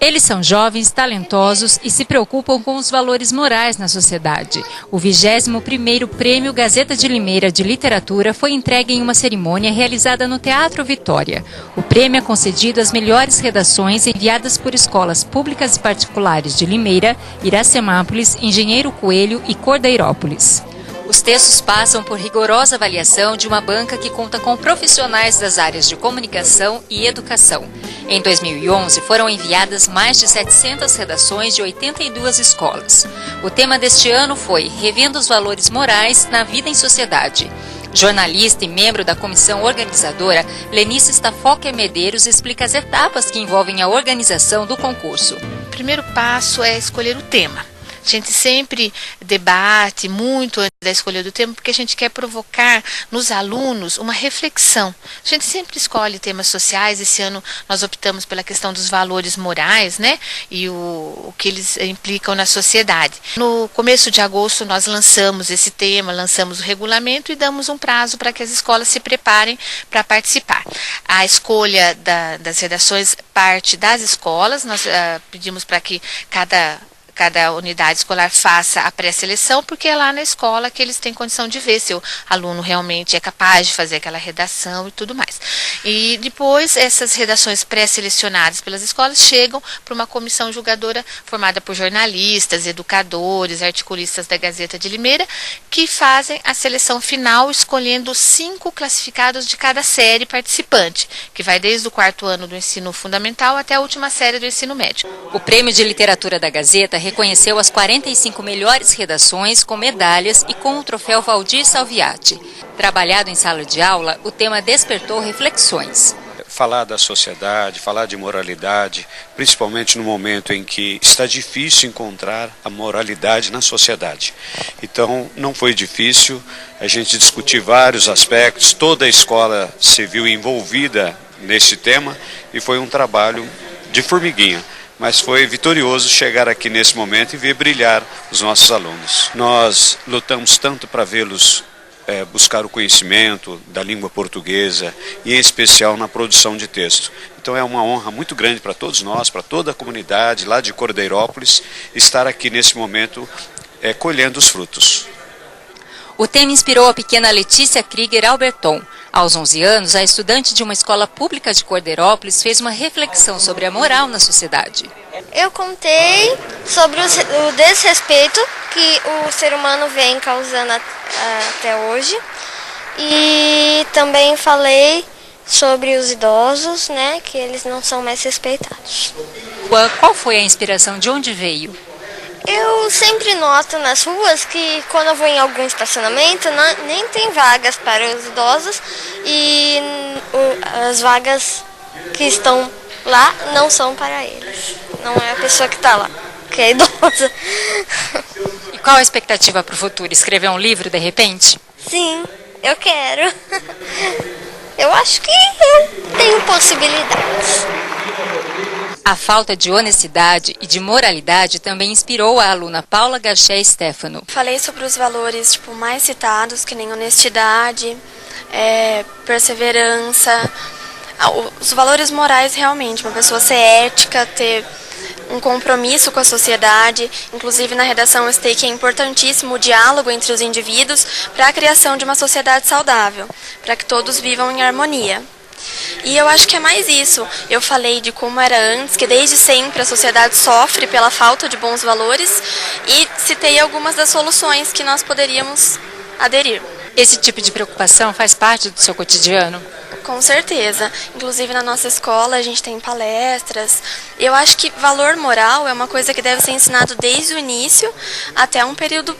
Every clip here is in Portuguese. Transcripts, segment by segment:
Eles são jovens, talentosos e se preocupam com os valores morais na sociedade. O 21º Prêmio Gazeta de Limeira de Literatura foi entregue em uma cerimônia realizada no Teatro Vitória. O prêmio é concedido às melhores redações enviadas por escolas públicas e particulares de Limeira, Iracemápolis, Engenheiro Coelho e Cordeirópolis. Os textos passam por rigorosa avaliação de uma banca que conta com profissionais das áreas de comunicação e educação. Em 2011, foram enviadas mais de 700 redações de 82 escolas. O tema deste ano foi Revendo os Valores Morais na Vida em Sociedade. Jornalista e membro da comissão organizadora, Lenice Stafoker Medeiros explica as etapas que envolvem a organização do concurso. O primeiro passo é escolher o tema. A gente sempre debate muito antes da escolha do tema, porque a gente quer provocar nos alunos uma reflexão. A gente sempre escolhe temas sociais. Esse ano nós optamos pela questão dos valores morais, né? E o que eles implicam na sociedade. No começo de agosto nós lançamos esse tema, lançamos o regulamento e damos um prazo para que as escolas se preparem para participar. A escolha das redações parte das escolas. Nós pedimos para que cada unidade escolar faça a pré-seleção, porque é lá na escola que eles têm condição de ver se o aluno realmente é capaz de fazer aquela redação e tudo mais. E depois essas redações pré-selecionadas pelas escolas chegam para uma comissão julgadora formada por jornalistas, educadores, articulistas da Gazeta de Limeira, que fazem a seleção final escolhendo 5 classificados de cada série participante, que vai desde o 4º ano do ensino fundamental até a última série do ensino médio. O Prêmio de Literatura da Gazeta reconheceu as 45 melhores redações com medalhas e com o troféu Valdir Salviati. Trabalhado em sala de aula, o tema despertou reflexões. Falar da sociedade, falar de moralidade, principalmente no momento em que está difícil encontrar a moralidade na sociedade. Então, não foi difícil a gente discutir vários aspectos, toda a escola se viu envolvida nesse tema e foi um trabalho de formiguinha. Mas foi vitorioso chegar aqui nesse momento e ver brilhar os nossos alunos. Nós lutamos tanto para vê-los buscar o conhecimento da língua portuguesa e em especial na produção de texto. Então é uma honra muito grande para todos nós, para toda a comunidade lá de Cordeirópolis, estar aqui nesse momento colhendo os frutos. O tema inspirou a pequena Letícia Krieger Alberton. Aos 11 anos, a estudante de uma escola pública de Cordeirópolis fez uma reflexão sobre a moral na sociedade. Eu contei sobre o desrespeito que o ser humano vem causando até hoje. E também falei sobre os idosos, né, que eles não são mais respeitados. Qual foi a inspiração? De onde veio? Eu sempre noto nas ruas que quando eu vou em algum estacionamento nem tem vagas para os idosos e as vagas que estão lá não são para eles. Não é a pessoa que está lá, que é idosa. E qual a expectativa para o futuro? Escrever um livro de repente? Sim, eu quero. Eu acho que eu tenho possibilidades. A falta de honestidade e de moralidade também inspirou a aluna Paula Garché Stefano. Falei sobre os valores mais citados, que nem honestidade, perseverança, os valores morais realmente, uma pessoa ser ética, ter um compromisso com a sociedade. Inclusive na redação eu citei que é importantíssimo o diálogo entre os indivíduos para a criação de uma sociedade saudável, para que todos vivam em harmonia. E eu acho que é mais isso. Eu falei de como era antes, que desde sempre a sociedade sofre pela falta de bons valores e citei algumas das soluções que nós poderíamos aderir. Esse tipo de preocupação faz parte do seu cotidiano? Com certeza. Inclusive na nossa escola a gente tem palestras. Eu acho que valor moral é uma coisa que deve ser ensinado desde o início até um período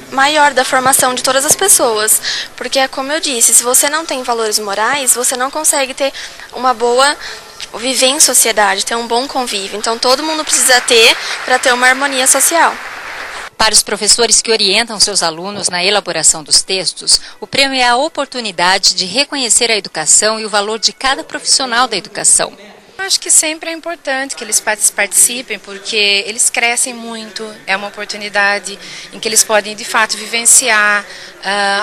maior da formação de todas as pessoas, porque é como eu disse, se você não tem valores morais, você não consegue ter uma boa viver em sociedade, ter um bom convívio. Então todo mundo precisa ter para ter uma harmonia social. Para os professores que orientam seus alunos na elaboração dos textos, o prêmio é a oportunidade de reconhecer a educação e o valor de cada profissional da educação. Acho que sempre é importante que eles participem, porque eles crescem muito, é uma oportunidade em que eles podem de fato vivenciar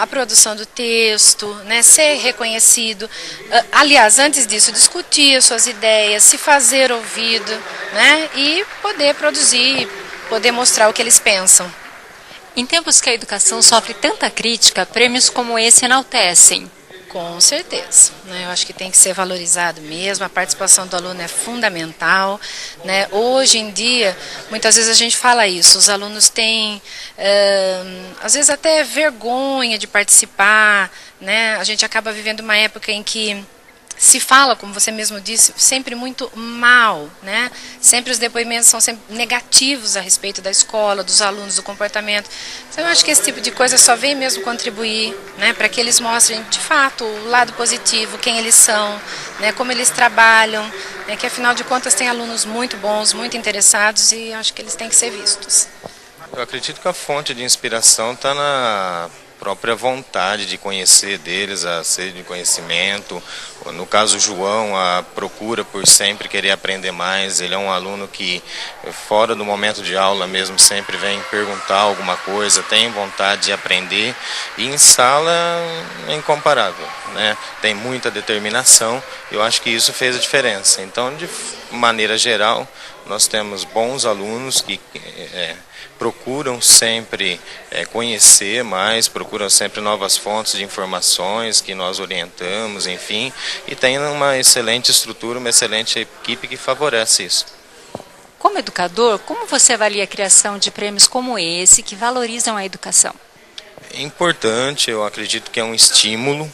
a produção do texto, né, ser reconhecido, aliás, antes disso, discutir suas ideias, se fazer ouvido, né, e poder produzir, poder mostrar o que eles pensam. Em tempos que a educação sofre tanta crítica, prêmios como esse enaltecem. Com certeza, né? Eu acho que tem que ser valorizado mesmo, a participação do aluno é fundamental, né? Hoje em dia, muitas vezes a gente fala isso, os alunos têm, às vezes até vergonha de participar, né? A gente acaba vivendo uma época em que se fala, como você mesmo disse, sempre muito mal, né? Sempre os depoimentos são sempre negativos a respeito da escola, dos alunos, do comportamento. Então eu acho que esse tipo de coisa só vem mesmo contribuir, né? Para que eles mostrem de fato o lado positivo, quem eles são, né? Como eles trabalham, né? Que afinal de contas tem alunos muito bons, muito interessados e acho que eles têm que ser vistos. Eu acredito que a fonte de inspiração está na própria vontade de conhecer deles, a sede de conhecimento. No caso João, a procura por sempre querer aprender mais. Ele é um aluno que, fora do momento de aula mesmo, sempre vem perguntar alguma coisa, tem vontade de aprender, e em sala é incomparável, né? Tem muita determinação, eu acho que isso fez a diferença. Então, de maneira geral, nós temos bons alunos que procuram sempre conhecer mais, procuram sempre novas fontes de informações que nós orientamos, enfim, e tem uma excelente estrutura, uma excelente equipe que favorece isso. Como educador, como você avalia a criação de prêmios como esse que valorizam a educação? É importante, eu acredito que é um estímulo,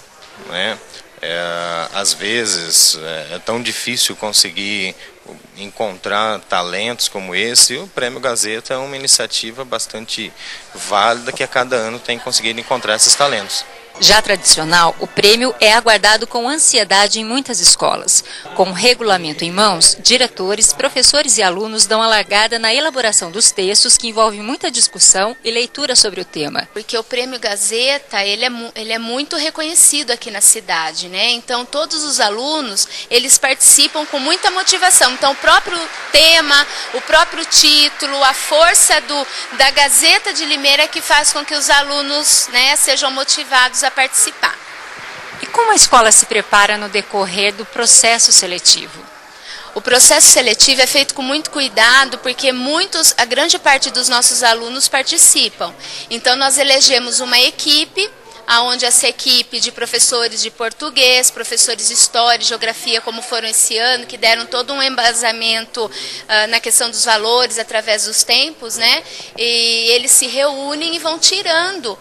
né? Às vezes é tão difícil conseguir encontrar talentos como esse. O Prêmio Gazeta é uma iniciativa bastante válida que a cada ano tem conseguido encontrar esses talentos. Já tradicional, o prêmio é aguardado com ansiedade em muitas escolas. Com o regulamento em mãos, diretores, professores e alunos dão a largada na elaboração dos textos, que envolve muita discussão e leitura sobre o tema. Porque o Prêmio Gazeta, ele é muito reconhecido aqui na cidade, né? Então, todos os alunos, eles participam com muita motivação. Então, o próprio tema, o próprio título, a força da Gazeta de Limeira é que faz com que os alunos, né, sejam motivados a participar. E como a escola se prepara no decorrer do processo seletivo? O processo seletivo é feito com muito cuidado, porque a grande parte dos nossos alunos participam. Então nós elegemos uma equipe, onde essa equipe de professores de português, professores de história e geografia, como foram esse ano, que deram todo um embasamento na questão dos valores através dos tempos, né? E eles se reúnem e vão tirando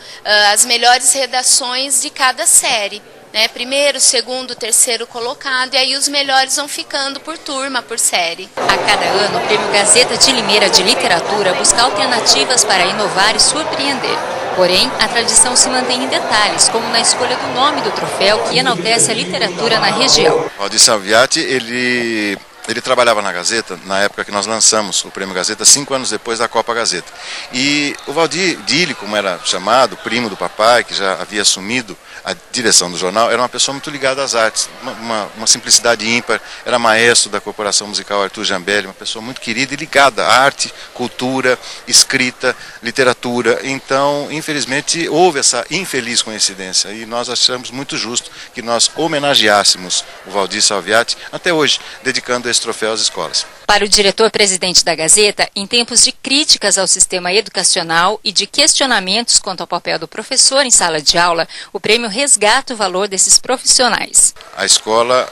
as melhores redações de cada série, né? Primeiro, segundo, terceiro colocado, e aí os melhores vão ficando por turma, por série. A cada ano, o Prêmio Gazeta de Limeira de Literatura busca alternativas para inovar e surpreender. Porém, a tradição se mantém em detalhes, como na escolha do nome do troféu, que enaltece a literatura na região. Valdir Salviati, ele trabalhava na Gazeta na época que nós lançamos o Prêmio Gazeta, 5 anos depois da Copa Gazeta. E o Valdir Dili, como era chamado, primo do papai, que já havia assumido a direção do jornal, era uma pessoa muito ligada às artes, uma simplicidade ímpar, era maestro da Corporação Musical Arthur Jambelli, uma pessoa muito querida e ligada à arte, cultura, escrita, literatura. Então, infelizmente, houve essa infeliz coincidência e nós achamos muito justo que nós homenageássemos o Valdir Salviati até hoje, dedicando esse troféu às escolas. Para o diretor-presidente da Gazeta, em tempos de críticas ao sistema educacional e de questionamentos quanto ao papel do professor em sala de aula, o prêmio resgata o valor desses profissionais. A escola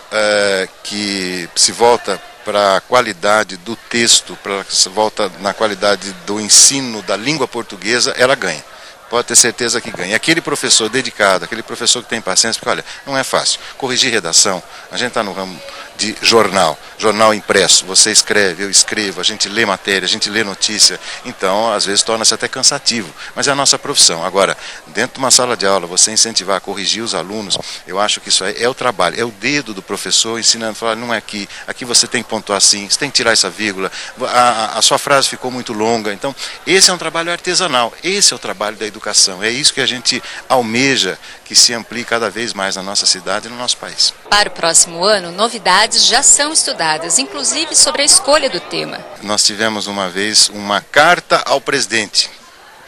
que se volta para a qualidade do texto, se volta na qualidade do ensino da língua portuguesa, ela ganha. Pode ter certeza que ganha. Aquele professor dedicado, aquele professor que tem paciência, porque olha, não é fácil. Corrigir redação, a gente está no ramo de jornal impresso, você escreve, eu escrevo, a gente lê matéria, a gente lê notícia, então às vezes torna-se até cansativo, mas é a nossa profissão. Agora, dentro de uma sala de aula, você incentivar a corrigir os alunos, eu acho que isso é o trabalho, é o dedo do professor ensinando, falar, não é aqui você tem que pontuar assim, você tem que tirar essa vírgula, a sua frase ficou muito longa. Então, esse é um trabalho artesanal, esse é o trabalho da educação, é isso que a gente almeja que se amplie cada vez mais na nossa cidade e no nosso país. Para o próximo ano, novidades possibilidades já são estudadas, inclusive sobre a escolha do tema. Nós tivemos uma vez uma carta ao presidente,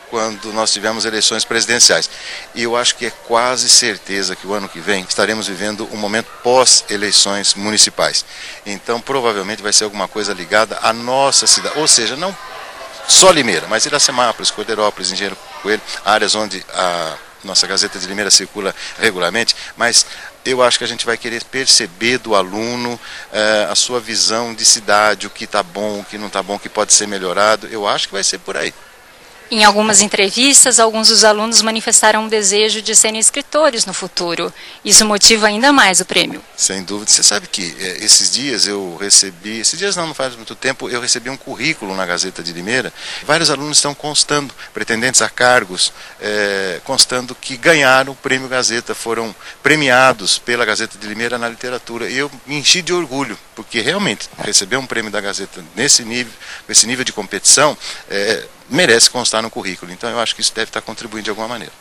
quando nós tivemos eleições presidenciais. E eu acho que é quase certeza que o ano que vem estaremos vivendo um momento pós-eleições municipais. Então, provavelmente vai ser alguma coisa ligada à nossa cidade, ou seja, não só Limeira, mas Iracemápolis, Cordeirópolis, Engenheiro Coelho, áreas onde a nossa Gazeta de Limeira circula regularmente, mas eu acho que a gente vai querer perceber do aluno a sua visão de cidade, o que está bom, o que não está bom, o que pode ser melhorado. Eu acho que vai ser por aí. Em algumas entrevistas, alguns dos alunos manifestaram um desejo de serem escritores no futuro. Isso motiva ainda mais o prêmio. Sem dúvida. Você sabe que esses dias eu recebi, esses dias não faz muito tempo, eu recebi um currículo na Gazeta de Limeira. Vários alunos estão constando, pretendentes a cargos, constando que ganharam o prêmio Gazeta, foram premiados pela Gazeta de Limeira na literatura. E eu me enchi de orgulho, porque realmente receber um prêmio da Gazeta nesse nível, com esse nível de competição, merece constar no currículo. Então eu acho que isso deve estar contribuindo de alguma maneira.